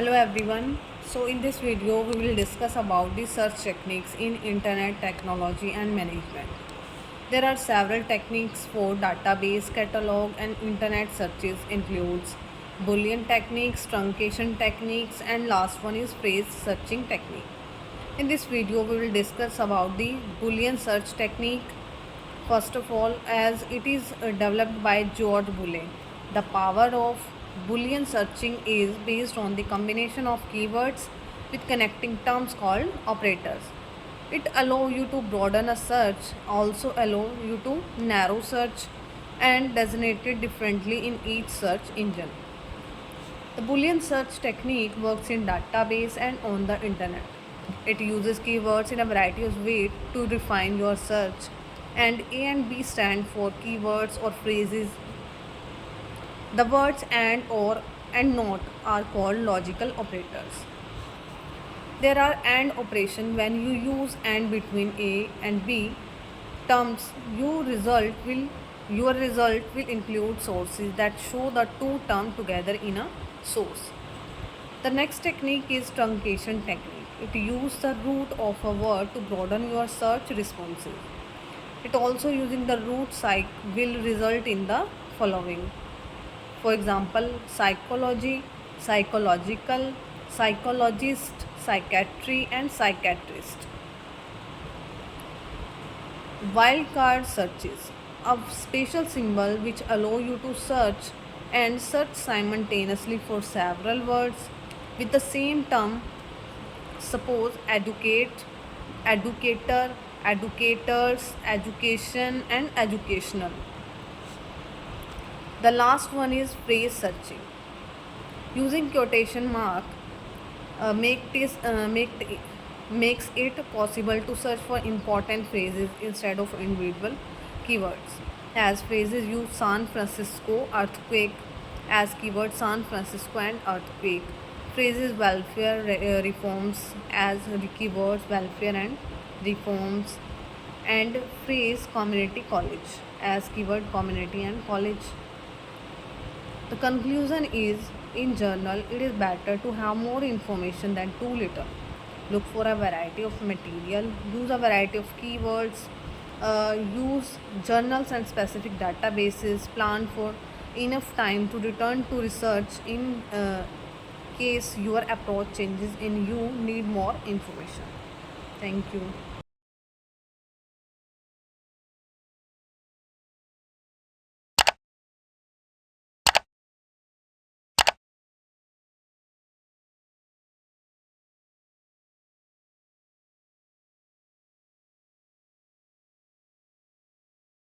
Hello everyone. So in this video we will discuss about the search techniques in internet technology and management. There are several techniques for database catalog and internet searches includes Boolean techniques, truncation techniques, and last one is phrase searching technique. In this video we will discuss about the Boolean search technique. First of all, as it is developed by George Boole, the power of Boolean searching is based on the combination of keywords with connecting terms called operators. It allows you to broaden a search, also allow you to narrow search and designate it differently in each search engine. The Boolean search technique works in database and on the internet. It uses keywords in a variety of ways to refine your search, and A and B stand for keywords or phrases. The words and, or, and not are called logical operators. There are AND operation when you use AND between A and B terms. Your result will include sources that show the two terms together in a source. The next technique is truncation technique. It uses the root of a word to broaden your search responses. It also using the root psych will result in the following. For example, psychology, psychological, psychologist, psychiatry, and psychiatrist. Wildcard searches, a special symbol which allow you to search and search simultaneously for several words with the same term. Suppose educate, educator, educators, education, and educational. The last one is phrase searching. Using quotation mark makes it possible to search for important phrases instead of individual keywords. As phrases use San Francisco earthquake as keyword San Francisco and earthquake. Phrases welfare reforms as keywords welfare and reforms, and phrase community college as keyword community and college. The conclusion is, in general, it is better to have more information than too little. Look for a variety of material, use a variety of keywords, use journals and specific databases, plan for enough time to return to research in case your approach changes and you need more information. Thank you.